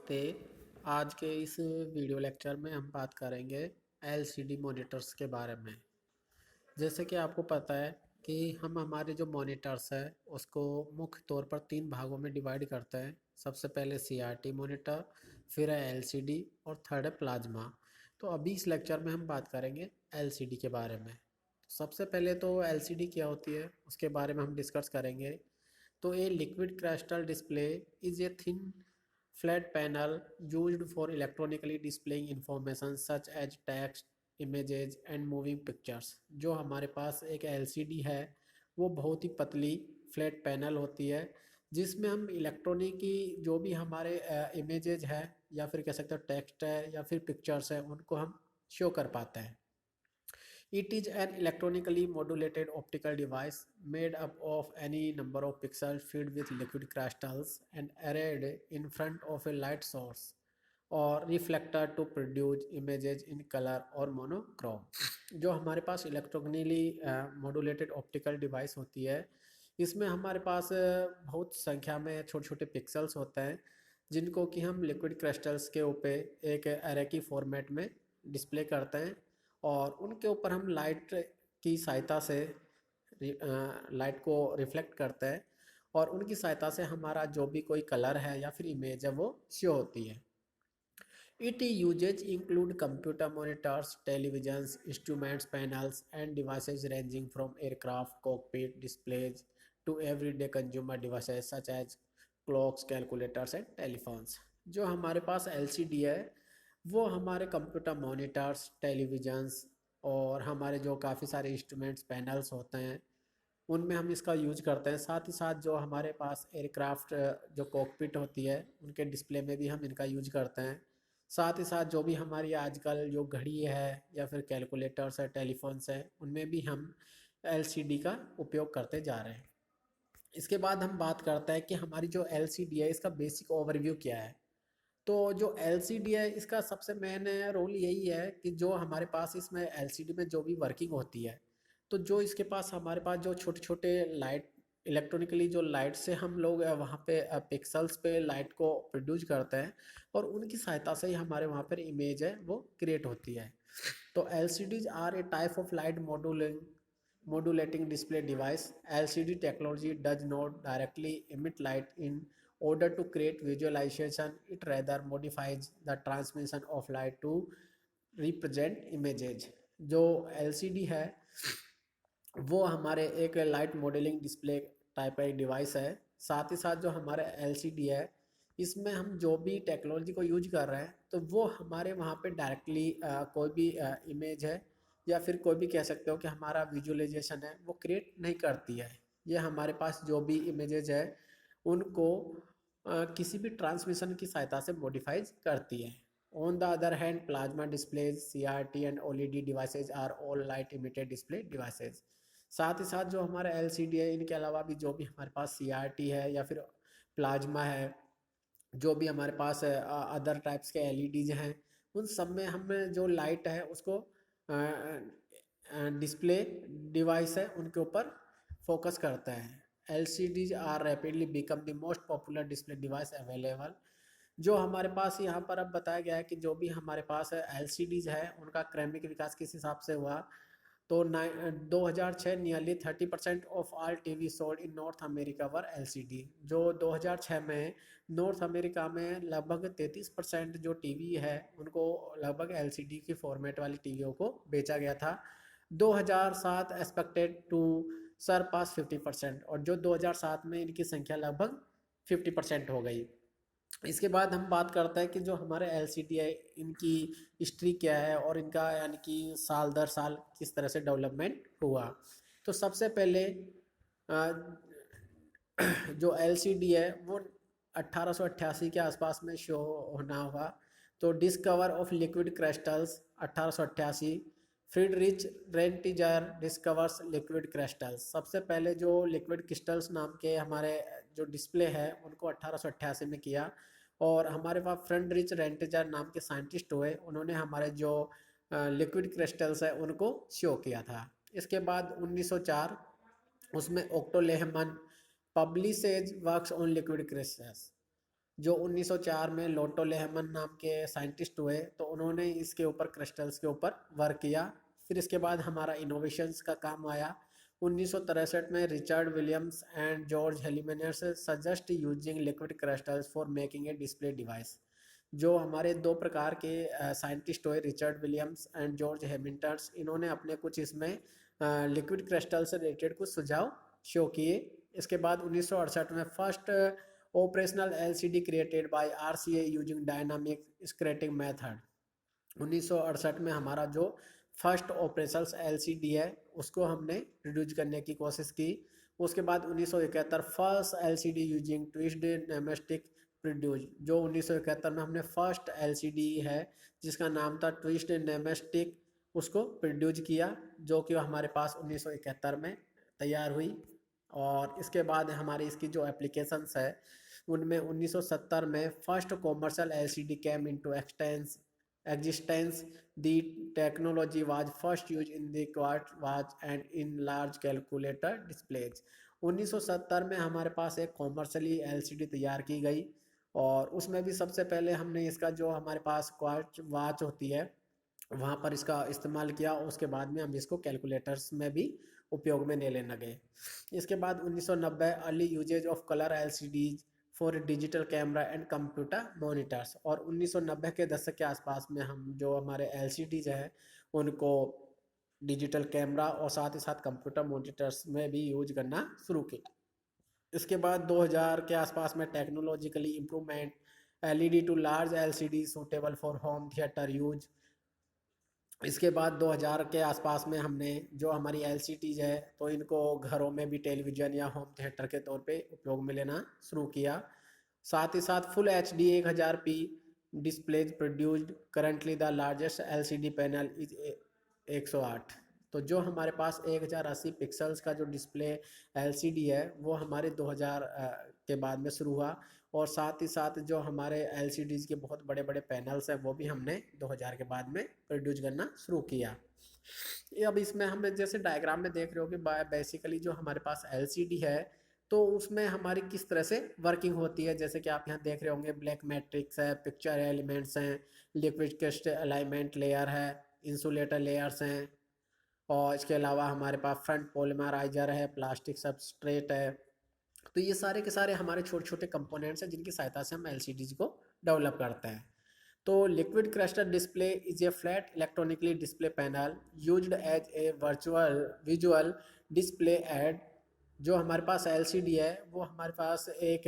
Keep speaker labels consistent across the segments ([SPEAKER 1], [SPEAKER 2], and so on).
[SPEAKER 1] नमस्ते। आज के इस वीडियो लेक्चर में हम बात करेंगे एलसीडी मॉनिटर्स के बारे में। जैसे कि आपको पता है कि हम हमारे जो मॉनिटर्स है उसको मुख्य तौर पर तीन भागों में डिवाइड करते हैं। सबसे पहले सीआरटी मॉनिटर, फिर है एलसीडी और थर्ड है प्लाज्मा। तो अभी इस लेक्चर में हम बात करेंगे एलसीडी के बारे में। सबसे पहले तो एलसीडी क्या होती है उसके बारे में हम डिस्कस करेंगे। तो a liquid crystal display is a thin flat panel used for electronically displaying information such as text, images and moving pictures। जो हमारे पास एक एलसीडी है वो बहुत ही पतली फ्लैट पैनल होती है जिसमें हम इलेक्ट्रॉनिक की जो भी हमारे इमेजेज है या फिर कह सकते हो टेक्स्ट है या फिर पिक्चर्स है उनको हम शो कर पाते हैं। It is an electronically modulated optical device made up of any number of pixels filled with liquid crystals and arrayed in front of a light source और reflector to produce images in colour और monochrome. जो हमारे पास electronically modulated optical device होती है इसमें हमारे पास बहुत संख्या में छोटे छोटे पिक्सल्स होते हैं जिनको कि हम लिक्विड क्रिस्टल्स के ऊपर एक एरे की फॉर्मेट में डिस्प्ले करते हैं और उनके ऊपर हम लाइट की सहायता से लाइट को रिफ्लेक्ट करते हैं और उनकी सहायता से हमारा जो भी कोई कलर है या फिर इमेज है वो शो होती है। It uses include computer monitors, televisions, instruments panels, and devices ranging from aircraft cockpit displays to everyday consumer devices such as clocks, calculators, and telephones। जो हमारे पास एलसीडी है वो हमारे कंप्यूटर मॉनिटर्स, टेलीविजन्स और हमारे जो काफ़ी सारे इंस्ट्रूमेंट्स पैनल्स होते हैं उनमें हम इसका यूज करते हैं। साथ ही साथ जो हमारे पास एयरक्राफ्ट जो कॉकपिट होती है उनके डिस्प्ले में भी हम इनका यूज करते हैं। साथ ही साथ जो भी हमारी आजकल जो घड़ी है या फिर कैलकुलेटर्स है, टेलीफोन्स है, उनमें भी हम एलसीडी का उपयोग करते जा रहे हैं। इसके बाद हम बात करते हैं कि हमारी जो एलसीडी है इसका बेसिक ओवरव्यू क्या है। तो जो एलसीडी है इसका सबसे मेन रोल यही है कि जो हमारे पास इसमें एलसीडी में जो भी वर्किंग होती है तो जो इसके पास हमारे पास जो छोटे छोटे लाइट इलेक्ट्रॉनिकली जो लाइट से हम लोग वहाँ पे पिक्सल्स पे लाइट को प्रोड्यूस करते हैं और उनकी सहायता से ही हमारे वहाँ पर इमेज है वो क्रिएट होती है। तो LCDs are a type of light modulating display device। LCD technology does not directly emit light in order to create visualization, it rather modifies the transmission of light to represent images। जो LCD है वो हमारे एक light modelling display type का एक device है। साथ ही साथ जो हमारा एलसीडी है इसमें हम जो भी टेक्नोलॉजी को यूज कर रहे हैं तो वो हमारे वहाँ पे डायरेक्टली कोई भी इमेज है या फिर कोई भी कह सकते हो कि हमारा विजुअलाइजेशन है वो क्रिएट नहीं करती है। ये हमारे पास जो भी इमेजेज है उनको किसी भी ट्रांसमिशन की सहायता से मॉडिफाइज करती है। On the other hand plasma displays, CRT and OLED devices are all light emitted display devices. साथ ही साथ जो हमारा एलसीडी है इनके अलावा भी जो भी हमारे पास सीआरटी है या फिर प्लाज्मा है, जो भी हमारे पास अदर टाइप्स के एलईडीज हैं, उन सब में हम जो लाइट है उसको डिस्प्ले डिवाइस है उनके ऊपर फोकस करता है। LCDs are rapidly become the most popular display device available. जो हमारे पास यहाँ पर अब बताया गया है कि जो भी हमारे पास एलसीडीज है उनका क्रमिक विकास किस हिसाब से हुआ। तो 2006 nearly 30% of all TV sold in north America were LCD. जो 2006 में नॉर्थ अमेरिका में लगभग 33% जो टीवी है उनको लगभग एलसीडी की फॉर्मेट वाली टीवियों को बेचा गया था। 2007 एक्सपेक्टेड टू सरपास 50% और जो 2007 में इनकी संख्या लगभग 50% हो गई। इसके बाद हम बात करते हैं कि जो हमारे एलसीडी है इनकी हिस्ट्री क्या है और इनका यानी कि साल दर साल किस तरह से डेवलपमेंट हुआ। तो सबसे पहले जो एलसीडी है वो 1888 के आसपास में शो होना हुआ। तो discover of liquid crystals 1888, Friedrich Reinitzer discovers liquid crystals. सबसे पहले जो लिक्विड क्रिस्टल्स नाम के हमारे जो डिस्प्ले है उनको 1888 में किया और हमारे पास फ्रेडरिच रेंटिजर नाम के साइंटिस्ट हुए, उन्होंने हमारे जो लिक्विड क्रिस्टल्स है उनको शो किया था। इसके बाद 1904 उसमें Otto Lehmann publishes works on liquid crystals. जो 1904 में लोटो लेहमन नाम के साइंटिस्ट हुए, तो उन्होंने इसके ऊपर क्रिस्टल्स के ऊपर वर्क किया। फिर इसके बाद हमारा इनोवेशंस का काम आया। 1963 में Richard Williams and George Heilmeier suggest using liquid crystals for making a display device. जो हमारे दो प्रकार के साइंटिस्ट हुए, Richard Williams and George Hamilton, इन्होंने अपने कुछ इसमें लिक्विड क्रिस्टल से रिलेटेड कुछ सुझाव शो किए। इसके बाद 1968 में first operational LCD created by RCA using dynamic scattering method. 1968 में हमारा जो फर्स्ट ऑपरेशनल एलसीडी है उसको हमने रिड्यूस करने की कोशिश की। उसके बाद 1971 फर्स्ट एलसीडी यूजिंग ट्विस्ड नेमेस्टिक प्रोड्यूस। जो 1971 में हमने फर्स्ट एलसीडी है जिसका नाम था ट्विस्ड नेमेस्टिक, उसको प्रोड्यूस किया, जो कि हमारे पास 1971 में तैयार हुई। और इसके बाद हमारी इसकी जो एप्लीकेशंस है उनमें 1970 में first commercial LCD came into existence. The technology was first use in the quartz watch and in large calculator displays. 1970 में हमारे पास एक कॉमर्शियली एलसीडी तैयार की गई और उसमें भी सबसे पहले हमने इसका जो हमारे पास क्वार्ट वॉच होती है वहाँ पर इसका इस्तेमाल किया। उसके बाद में हम इसको कैलकुलेटर्स में भी उपयोग में लेने लगे। इसके बाद 1990 early uses of colour LCDs for digital camera and computer monitors. और 1990 के दशक के आसपास में हम जो हमारे एलसीडीज हैं उनको डिजिटल कैमरा और साथ ही साथ कंप्यूटर मॉनिटर्स में भी यूज करना शुरू किया। इसके बाद 2000 के आसपास में technologically improvement, LED to large LCD suitable for home theatre use. इसके बाद 2000 के आसपास में हमने जो हमारी एलसीडीज है तो इनको घरों में भी टेलीविज़न या होम थिएटर के तौर पे उपयोग में लेना शुरू किया। साथ ही साथ full HD 1000p displays produced. Currently the largest LCD panel is 108। तो जो हमारे पास 1080 पिक्सल्स का जो डिस्प्ले एलसीडी है वो हमारे 2000 के बाद में शुरू हुआ। और साथ ही साथ जो हमारे एलसीडीज़ के बहुत बड़े बड़े पैनल्स हैं वो भी हमने 2000 के बाद में प्रोड्यूस करना शुरू किया। अब इसमें हम जैसे डायग्राम में देख रहे हो कि बेसिकली जो हमारे पास एलसीडी है तो उसमें हमारी किस तरह से वर्किंग होती है। जैसे कि आप यहाँ देख रहे होंगे ब्लैक मैट्रिक्स है, पिक्चर एलिमेंट्स हैं, लिक्विड क्रिस्टल अलाइनमेंट लेयर है, इंसुलेटर लेयर्स हैं, और इसके अलावा हमारे पास फ्रंट पॉलीमराइजर है, प्लास्टिक सबस्ट्रेट है। तो ये सारे के सारे हमारे छोटे छोटे कंपोनेंट्स हैं जिनकी सहायता से हम एलसीडीज को डेवलप करते हैं। तो liquid crystal display is a flat electronically display panel used as a virtual visual display aid. जो हमारे पास एलसीडी है वो हमारे पास एक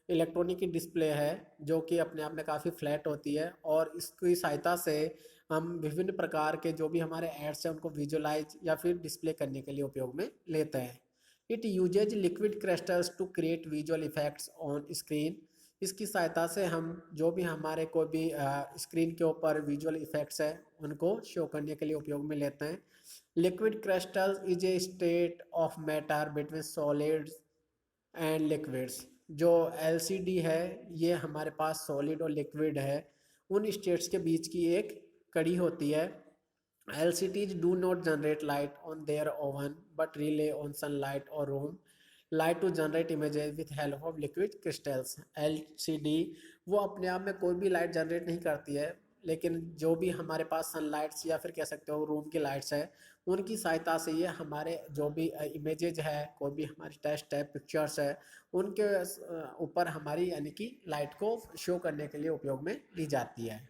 [SPEAKER 1] इलेक्ट्रॉनिक डिस्प्ले है जो कि अपने आप में काफ़ी फ्लैट होती है और इसकी सहायता से हम विभिन्न प्रकार के जो भी हमारे एड्स हैं उनको विजुअलाइज या फिर डिस्प्ले करने के लिए उपयोग में लेते हैं। It uses liquid crystals to create visual effects on screen. इसकी सहायता से हम जो भी हमारे कोई भी स्क्रीन के ऊपर विजुअल इफेक्ट्स है उनको शो करने के लिए उपयोग में लेते हैं। Liquid crystals is a state of matter between solids and liquids. जो एलसीडी है ये हमारे पास सॉलिड और लिक्विड है, उन स्टेट्स के बीच की एक कड़ी होती है। LCDs do not generate light on their own but rely on sunlight or room light to generate images with help of liquid crystals। LCD वो अपने आप में कोई भी लाइट जनरेट नहीं करती है, लेकिन जो भी हमारे पास सनलाइट्स या फिर कह सकते हो रूम की लाइट्स है उनकी सहायता से ये हमारे जो भी इमेजेज है, कोई भी हमारी टेक्स्ट है, पिक्चर्स है, उनके ऊपर हमारी यानी कि लाइट को शो करने के लिए उपयोग में ली जाती है।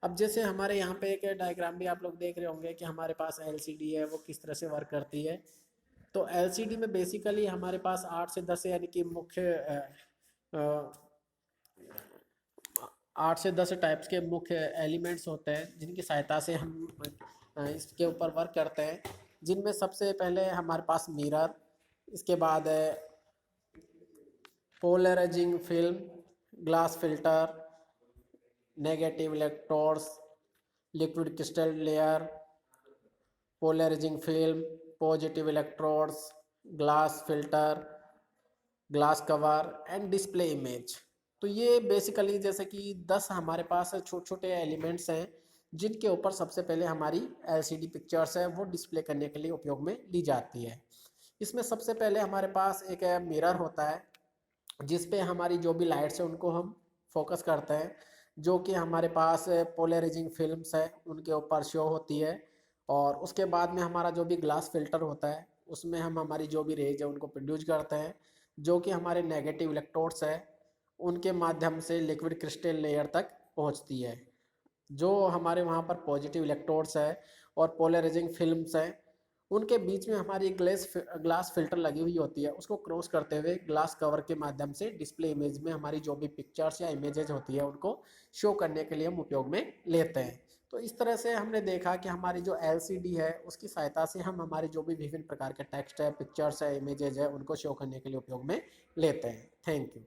[SPEAKER 1] अब जैसे हमारे यहाँ पे एक डायग्राम भी आप लोग देख रहे होंगे कि हमारे पास एलसीडी है वो किस तरह से वर्क करती है। तो एलसीडी में बेसिकली हमारे पास 8 से 10 यानी कि मुख्य 8 से 10 टाइप्स के मुख्य एलिमेंट्स होते हैं जिनकी सहायता से हम इसके ऊपर वर्क करते हैं। जिनमें सबसे पहले हमारे पास मिरर, इसके बाद है polarising film, glass filter, negative electrodes, liquid crystal layer, polarising film, positive electrodes, glass filter, glass cover and display image. तो ये बेसिकली जैसे कि 10 हमारे पास छोटे छोटे एलिमेंट्स हैं जिनके ऊपर सबसे पहले हमारी एलसीडी पिक्चर्स है वो डिस्प्ले करने के लिए उपयोग में ली जाती है। इसमें सबसे पहले हमारे पास एक मिरर होता है जिस पे हमारी जो भी लाइट्स है उनको हम फोकस करते हैं, जो कि हमारे पास पोलराइजिंग फिल्म्स है उनके ऊपर शो होती है। और उसके बाद में हमारा जो भी ग्लास फिल्टर होता है उसमें हम हमारी जो भी रेज है उनको प्रोड्यूस करते हैं, जो कि हमारे नेगेटिव इलेक्ट्रोड्स है उनके माध्यम से लिक्विड क्रिस्टल लेयर तक पहुंचती है। जो हमारे वहाँ पर पॉजिटिव इलेक्ट्रोड्स है और पोलराइजिंग फिल्म्स हैं उनके बीच में हमारी ग्लास फिल्टर लगी हुई होती है, उसको क्रॉस करते हुए ग्लास कवर के माध्यम से डिस्प्ले इमेज में हमारी जो भी पिक्चर्स या इमेजेज होती है उनको शो करने के लिए हम उपयोग में लेते हैं। तो इस तरह से हमने देखा कि हमारी जो एलसीडी है उसकी सहायता से हम हमारे जो भी विभिन्न प्रकार के टेक्स्ट है, पिक्चर्स है, इमेजेज है उनको शो करने के लिए उपयोग में लेते हैं। Thank you.